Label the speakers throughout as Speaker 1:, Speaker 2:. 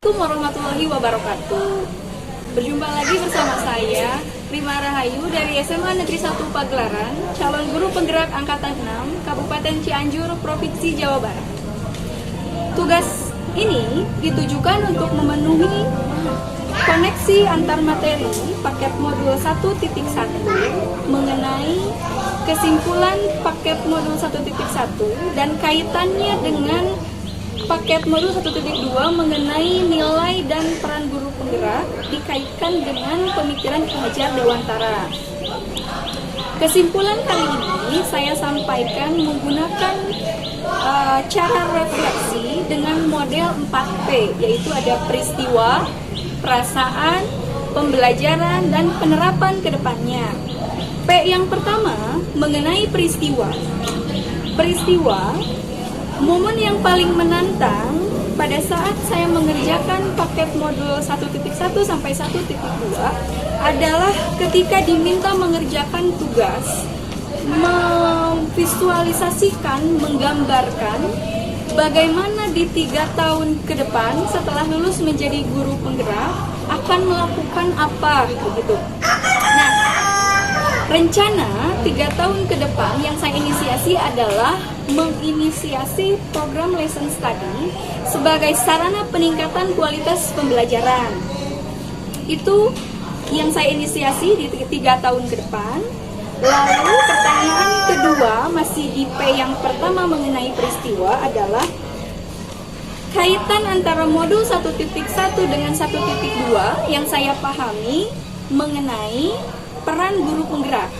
Speaker 1: Assalamualaikum warahmatullahi wabarakatuh. Berjumpa lagi bersama saya, Rima Rahayu dari SMA Negeri 1 Pagelaran, calon guru penggerak Angkatan 6, Kabupaten Cianjur, Provinsi Jawa Barat. Tugas ini ditujukan untuk memenuhi koneksi antar materi paket modul 1.1 mengenai kesimpulan paket modul 1.1 dan kaitannya dengan paket modul 1.2 mengenai nilai dan peran guru penggerak dikaitkan dengan pemikiran Ki Hajar Dewantara. Kesimpulan kali ini saya sampaikan menggunakan cara refleksi dengan model 4P, yaitu ada peristiwa, perasaan, pembelajaran, dan penerapan ke depannya. P yang pertama mengenai peristiwa. Peristiwa, momen yang paling menantang pada saat saya mengerjakan paket modul 1.1 sampai 1.2 adalah ketika diminta mengerjakan tugas, memvisualisasikan, menggambarkan bagaimana di 3 tahun ke depan setelah lulus menjadi guru penggerak akan melakukan apa begitu. Nah, rencana 3 tahun ke depan yang saya inisiasi adalah menginisiasi program lesson study sebagai sarana peningkatan kualitas pembelajaran. Itu yang saya inisiasi di 3 tahun ke depan. Lalu pertanyaan kedua masih di P yang pertama mengenai peristiwa adalah kaitan antara modul 1.1 dengan 1.2 yang saya pahami mengenai peran guru penggerak.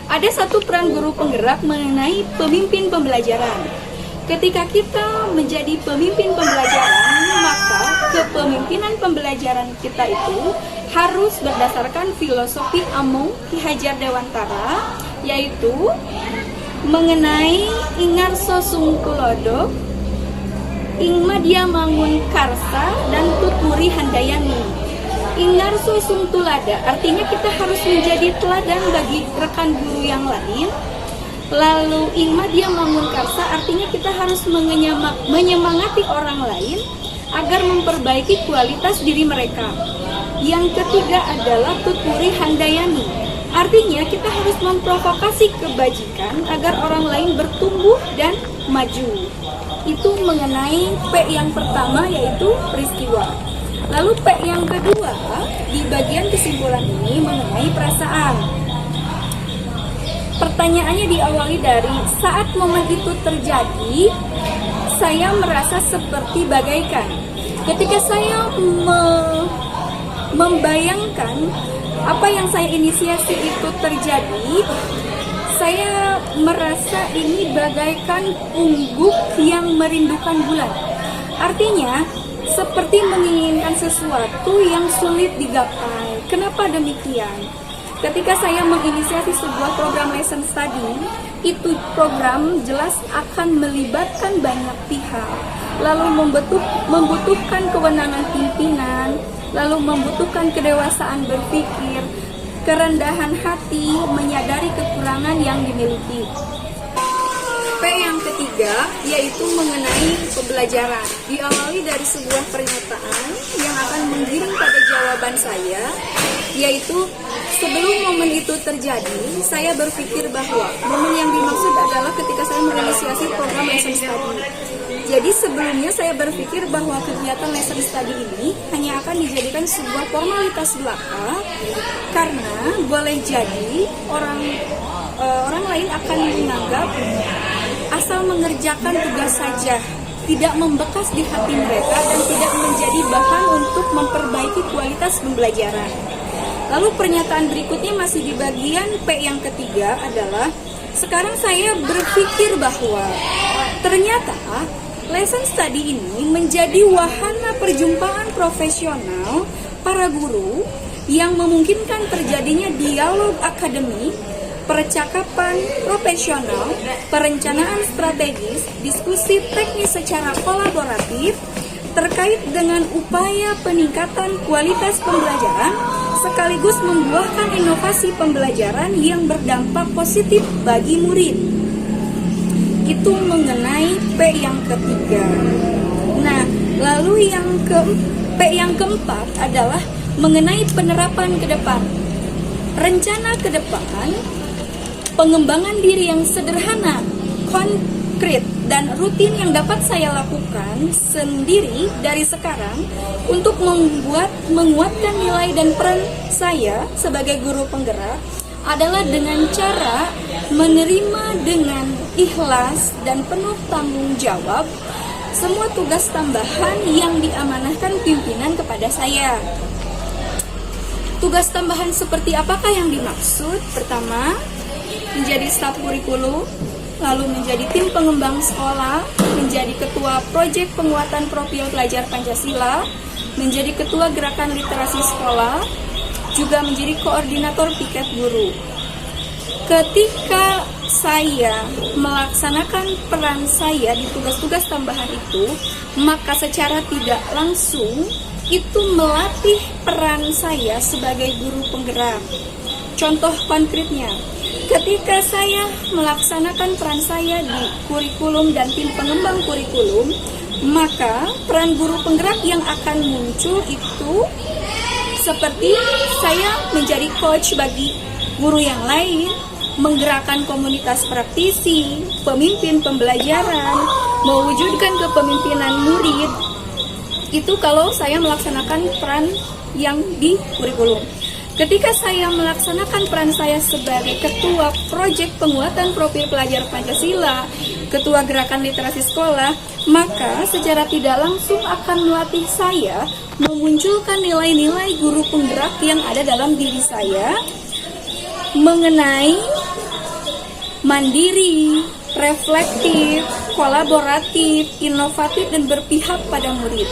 Speaker 1: Ada satu peran guru penggerak mengenai pemimpin pembelajaran. Ketika kita menjadi pemimpin pembelajaran, maka kepemimpinan pembelajaran kita itu harus berdasarkan filosofi Amung Ki Hajar Dewantara, yaitu mengenai Ingarso Sungkulodo, Ingmadya Mangun Karsa, dan Tuturi Handayani. Ingarso Sungtulada, artinya kita harus menjadi teladan bagi rekan guru yang lain. Lalu Ingmadya Mangun Karsa, artinya kita harus menyemangati orang lain agar memperbaiki kualitas diri mereka. Yang ketiga adalah Tuturi Handayani, artinya kita harus memprovokasi kebajikan agar orang lain bertumbuh dan maju. Itu mengenai P yang pertama, yaitu peristiwa. Lalu P yang kedua, di bagian kesimpulan ini mengenai perasaan. Pertanyaannya diawali dari saat momen itu terjadi, saya merasa seperti bagaikan. Ketika saya membayangkan apa yang saya inisiasi itu terjadi, saya merasa ini bagaikan ungguk yang merindukan bulan. Artinya, seperti menginginkan sesuatu yang sulit digapai. Kenapa demikian? Ketika saya menginisiasi sebuah program lesson study, itu program jelas akan melibatkan banyak pihak, lalu membutuhkan kewenangan pimpinan, lalu membutuhkan kedewasaan berpikir, kerendahan hati, menyadari kekurangan yang dimiliki. P yang ketiga, yaitu mengenai pembelajaran. Diawali dari sebuah pernyataan yang akan menggiring pada jawaban saya, yaitu sebelum momen itu terjadi, saya berpikir bahwa momen yang dimaksud adalah ketika saya menginisiasi program lesson study. Jadi sebelumnya saya berpikir bahwa kegiatan lesson study ini hanya akan dijadikan sebuah formalitas belaka, karena boleh jadi orang lain akan menganggap asal mengerjakan tugas saja, tidak membekas di hati mereka dan tidak menjadi bahan untuk memperbaiki kualitas pembelajaran. Lalu pernyataan berikutnya masih di bagian P yang ketiga adalah sekarang saya berpikir bahwa ternyata lesson study ini menjadi wahana perjumpaan profesional para guru yang memungkinkan terjadinya dialog akademik, percakapan profesional, perencanaan strategis, diskusi teknis secara kolaboratif terkait dengan upaya peningkatan kualitas pembelajaran sekaligus membuahkan inovasi pembelajaran yang berdampak positif bagi murid. Itu mengenai P yang ketiga. Nah, lalu yang keempat P yang keempat adalah mengenai penerapan ke depan. Rencana ke depan, pengembangan diri yang sederhana, konkret, dan rutin yang dapat saya lakukan sendiri dari sekarang untuk menguatkan nilai dan peran saya sebagai guru penggerak adalah dengan cara menerima dengan ikhlas dan penuh tanggung jawab semua tugas tambahan yang diamanahkan pimpinan kepada saya. Tugas tambahan seperti apakah yang dimaksud? Pertama, menjadi staf kurikulum, lalu menjadi tim pengembang sekolah, menjadi ketua proyek penguatan profil pelajar Pancasila, menjadi ketua gerakan literasi sekolah, juga menjadi koordinator piket guru. Ketika saya melaksanakan peran saya di tugas-tugas tambahan itu, maka secara tidak langsung itu melatih peran saya sebagai guru penggerak. Contoh konkretnya, ketika saya melaksanakan peran saya di kurikulum dan tim pengembang kurikulum, maka peran guru penggerak yang akan muncul itu seperti saya menjadi coach bagi guru yang lain, menggerakkan komunitas praktisi, pemimpin pembelajaran, mewujudkan kepemimpinan murid. Itu kalau saya melaksanakan peran yang di kurikulum. Ketika saya melaksanakan peran saya sebagai ketua proyek penguatan profil pelajar Pancasila, ketua gerakan literasi sekolah, maka secara tidak langsung akan melatih saya memunculkan nilai-nilai guru penggerak yang ada dalam diri saya mengenai mandiri, reflektif, kolaboratif, inovatif, dan berpihak pada murid.